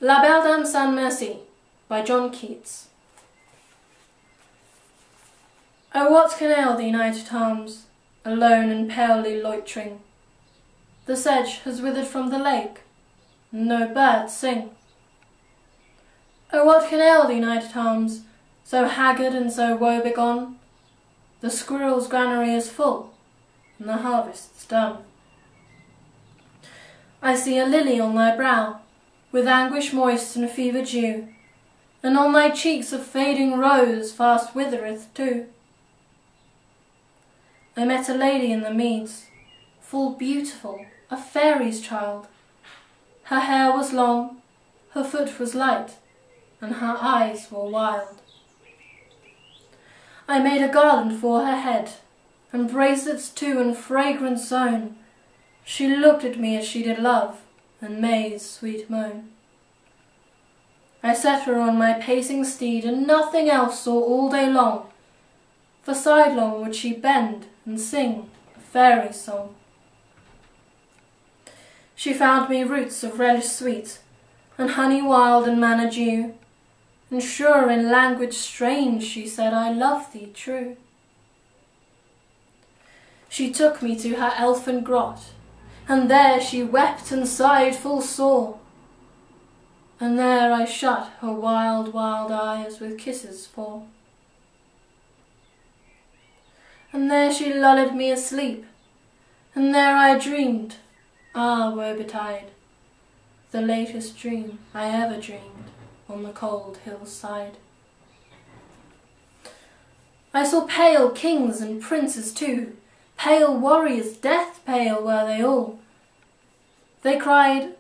La Belle Dame Sans Merci by John Keats. Oh, what can ail thee, night-at-arms, alone and palely loitering? The sedge has withered from the lake, and no birds sing. Oh, what can ail thee, night-at-arms, so haggard and so woe-begone? The squirrel's granary is full, and the harvest's done. I see a lily on thy brow, with anguish moist and fever dew, and on thy cheeks a fading rose fast withereth too. I met a lady in the meads, full beautiful, a fairy's child. Her hair was long, her foot was light, and her eyes were wild. I made a garland for her head, and bracelets too and fragrant zone. She looked at me as she did love, and made sweet moan. I set her on my pacing steed, and nothing else saw all day long, for sidelong would she bend and sing a fairy song. She found me roots of relish sweet, and honey wild and manna dew, and sure in language strange she said, I love thee true. She took me to her elfin grot, and there she wept and sighed full sore, and there I shut her wild, wild eyes with kisses for. And there she lulled me asleep, and there I dreamed, ah, woe betide, the latest dream I ever dreamed on the cold hillside. I saw pale kings and princes too, pale warriors, death pale were they all. They cried,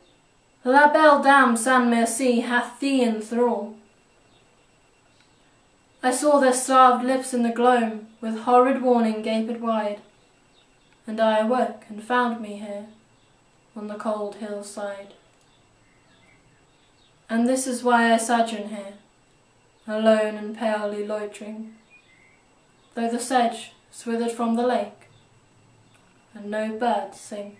La Belle Dame Sans Merci hath thee in thrall. I saw their starved lips in the gloam, with horrid warning gaped wide, and I awoke and found me here, on the cold hillside. And this is why I sojourn here, alone and palely loitering, though the sedge is withered from the lake, and no birds sing.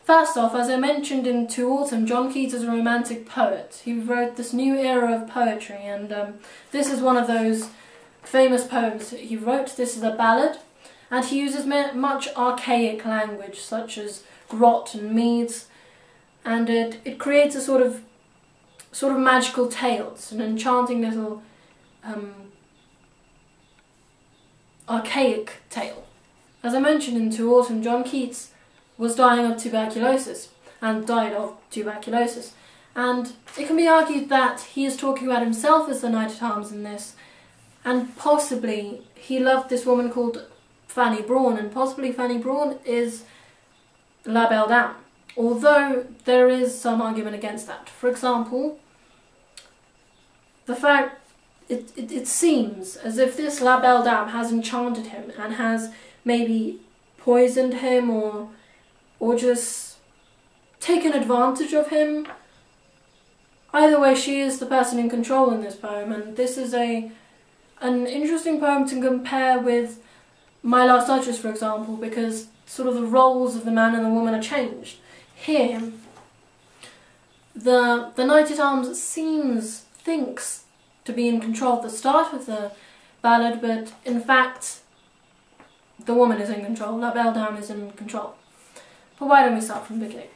First off, as I mentioned in To Autumn, John Keats is a romantic poet. He wrote this new era of poetry, and this is one of those famous poems he wrote. This is a ballad, and he uses much archaic language, such as grot and meads, and it creates a sort of magical tales, an enchanting little archaic tale. As I mentioned in To Autumn, John Keats was dying of tuberculosis, and died of tuberculosis. And it can be argued that he is talking about himself as the knight-at-arms in this, and possibly he loved this woman called Fanny Brawne, and possibly Fanny Brawne is La Belle Dame, although there is some argument against that. For example, the fact it seems as if this La Belle Dame has enchanted him and has maybe poisoned him or just taken advantage of him. Either way, she is the person in control in this poem, and this is an interesting poem to compare with My Last Duchess, for example, because sort of the roles of the man and the woman are changed. Here, the knight-at-arms thinks to be in control at the start of the ballad, but in fact the woman is in control, La Belle Dame is in control. But why don't we start from the beginning?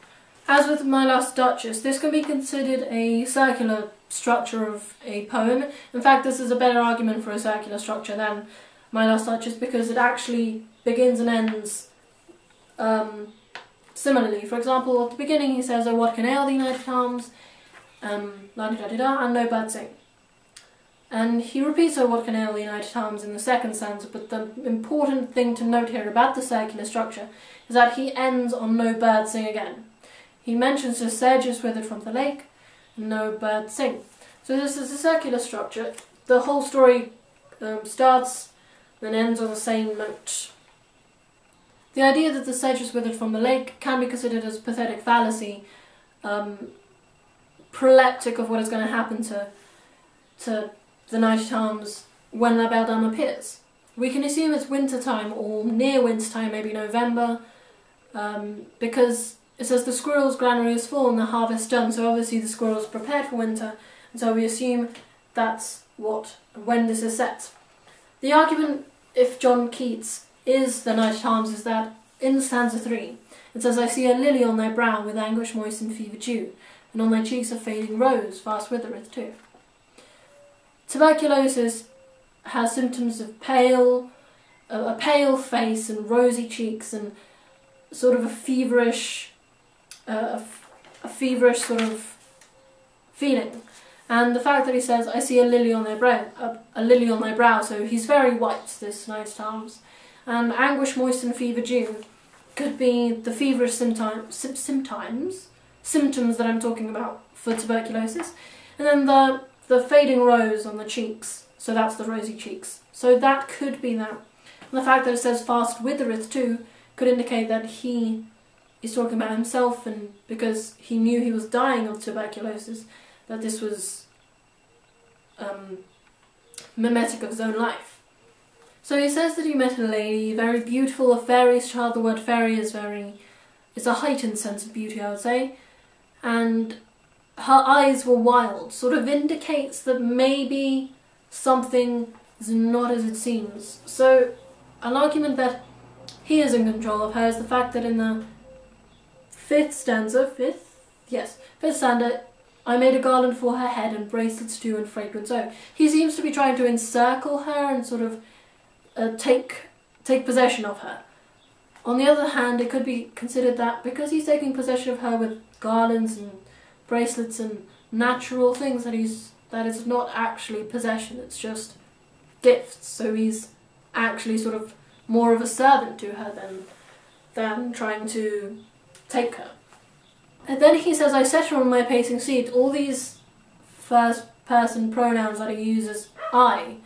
As with My Last Duchess, this can be considered a circular structure of a poem. In fact, this is a better argument for a circular structure than My Last Duchess, because it actually begins and ends similarly. For example, at the beginning he says, oh, what can ail thee, knight-at-arms, la-di-da-di-da, and no birds sing. And he repeats, oh, what can ail thee, knight-at-arms, in the second stanza, but the important thing to note here about the circular structure is that he ends on no birds sing again. He mentions the sedge is withered from the lake, and no birds sing. So this is a circular structure. The whole story starts and ends on the same note. The idea that the sedge is withered from the lake can be considered as pathetic fallacy, proleptic of what is going to happen to the knight-at-arms when La Belle Dame appears. We can assume it's winter time or near winter time, maybe November, because it says the squirrel's granary is full and the harvest done, so obviously the squirrel's prepared for winter, and so we assume that's when this is set. The argument, if John Keats is the Knight at Arms, is that in stanza 3, it says, I see a lily on thy brow with anguish moistened fever dew, and on thy cheeks a fading rose fast withereth too. Tuberculosis has symptoms of a pale face and rosy cheeks and sort of a feverish sort of feeling. And the fact that he says, I see a lily on thy brow, so he's very white, this Knight at Arms. And anguish moistened fever dew could be the feverish symptoms that I'm talking about for tuberculosis. And then the fading rose on the cheeks, so that's the rosy cheeks. So that could be that. And the fact that it says fast withereth too could indicate that he is talking about himself, and because he knew he was dying of tuberculosis, that this was mimetic of his own life. So he says that he met a lady, very beautiful, a fairy's child. The word fairy is a heightened sense of beauty, I would say. And her eyes were wild, sort of indicates that maybe something is not as it seems. So an argument that he is in control of her is the fact that in the fifth stanza, I made a garland for her head and bracelets too and fragrance. So he seems to be trying to encircle her and sort of take possession of her. On the other hand, it could be considered that because he's taking possession of her with garlands and bracelets and natural things, that it's not actually possession, it's just gifts. So he's actually sort of more of a servant to her than trying to take her. And then he says, I set her on my pacing seat. All these first person pronouns that he uses, I,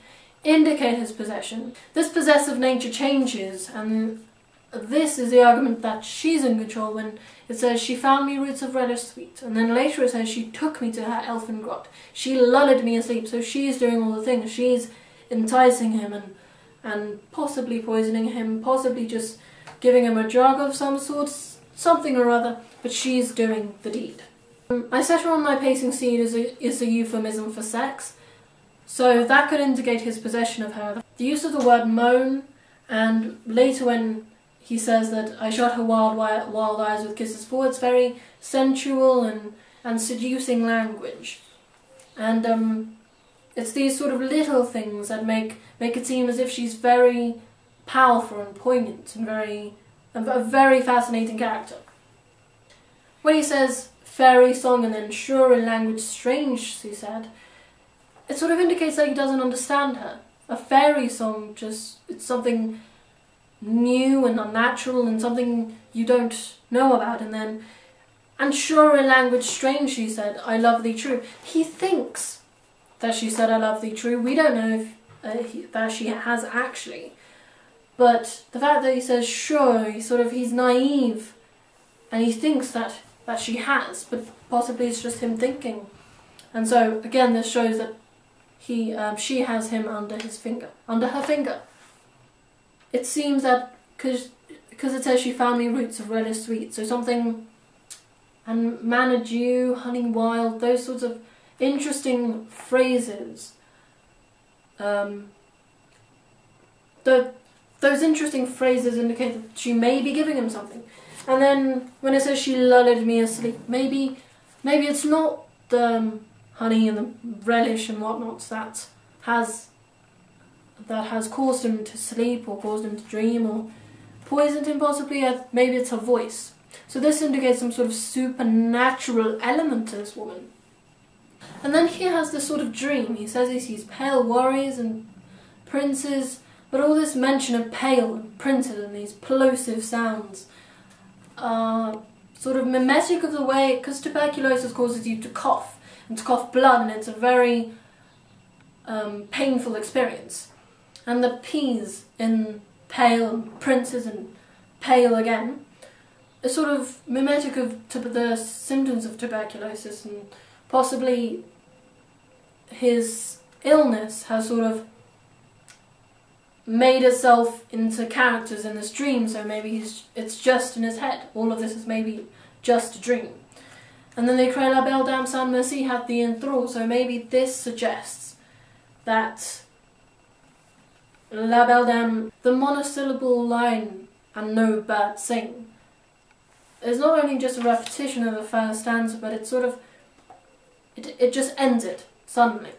indicate his possession. This possessive nature changes, and this is the argument that she's in control when it says, she found me roots of relish sweet. And then later it says, she took me to her elfin grot. She lulled me asleep. So she's doing all the things. She's enticing him and possibly poisoning him, possibly just giving him a drug of some sort, something or other, but she's doing the deed. I set her on my pacing seat is a euphemism for sex, so that could indicate his possession of her. The use of the word moan, and later when he says that I shot her wild eyes with kisses full, it's very sensual and seducing language. And it's these sort of little things that make it seem as if she's very powerful and poignant and a very fascinating character. When he says fairy song and then sure in language strange, he said, it sort of indicates that he doesn't understand her. A fairy song it's something new and unnatural and something you don't know about, and sure in language strange, she said, I love thee true. He thinks that she said I love thee true. We don't know if that she has actually. But the fact that he says sure, he's naive, and he thinks that she has, but possibly it's just him thinking. And so again, this shows that she has him under her finger. It seems that because it says she found me roots of relish sweet, so something, and manna dew, honey wild, those sorts of interesting phrases. Those interesting phrases indicate that she may be giving him something. And then when it says she lulled me asleep, maybe it's not the honey and the relish and whatnot that has caused him to sleep or caused him to dream or poisoned him possibly. Maybe it's her voice. So this indicates some sort of supernatural element to this woman. And then he has this sort of dream. He says he sees pale warriors and princes, but all this mention of pale and princes and these plosive sounds are sort of mimetic of the way, because tuberculosis causes you to cough, and to cough blood, and it's a very painful experience. And the P's in pale and princes and pale again is sort of mimetic of the symptoms of tuberculosis, and possibly his illness has sort of made itself into characters in this dream, so maybe it's just in his head. All of this is maybe just a dream. And then they create La Belle Dame Sans Merci had the enthrall, so maybe this suggests that La Belle Dame, the monosyllable line and no bird sing, is not only just a repetition of the first stanza, but it's sort of, it just ends it suddenly.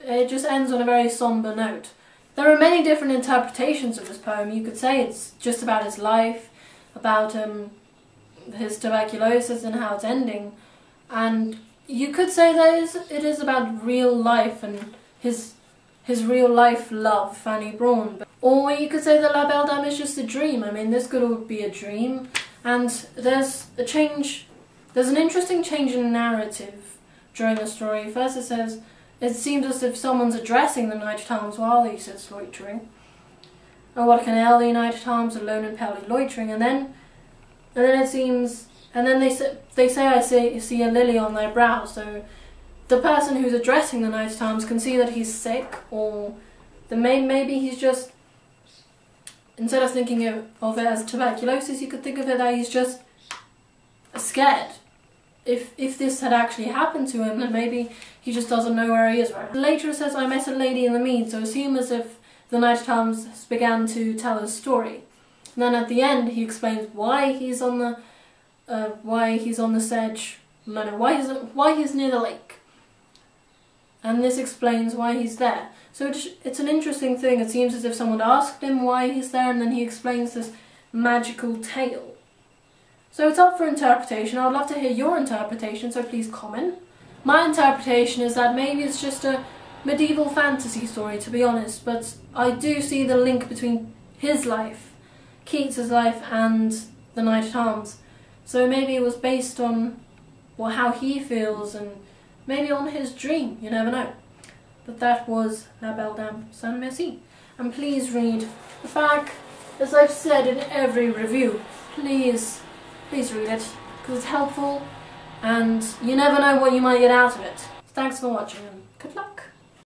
It just ends on a very sombre note. There are many different interpretations of this poem. You could say it's just about his life, about his tuberculosis and how it's ending, and you could say that it is about real life and his real life love, Fanny Braun. Or you could say that La Belle Dame is just a dream. I mean, this could all be a dream, and there's an interesting change in narrative during the story. First it says, it seems as if someone's addressing the knighted arms while he sits loitering. Oh, what can ail the knighted arms, alone and palely loitering, and then it seems, and then they say I see a lily on thy brow, so the person who's addressing the knighted arms can see that he's sick, or maybe he's just, instead of thinking of it as tuberculosis, you could think of it that he's just scared. If this had actually happened to him, then maybe he just doesn't know where he is right now. Later it says, I met a lady in the mead, so assume as if the knighted arms began to tell his story. And then at the end he explains why he's on the sedge, why he's near the lake. And this explains why he's there. So it's an interesting thing. It seems as if someone asked him why he's there, and then he explains this magical tale. So it's up for interpretation. I would love to hear your interpretation, so please comment. My interpretation is that maybe it's just a medieval fantasy story, to be honest, but I do see the link between his life, Keats' life, and the knighted arms. So maybe it was based on how he feels, and maybe on his dream, you never know. But that was La Belle Dame Sans Merci. And please read the back, as I've said in every review. Please read it, because it's helpful, and you never know what you might get out of it. Thanks for watching, and good luck.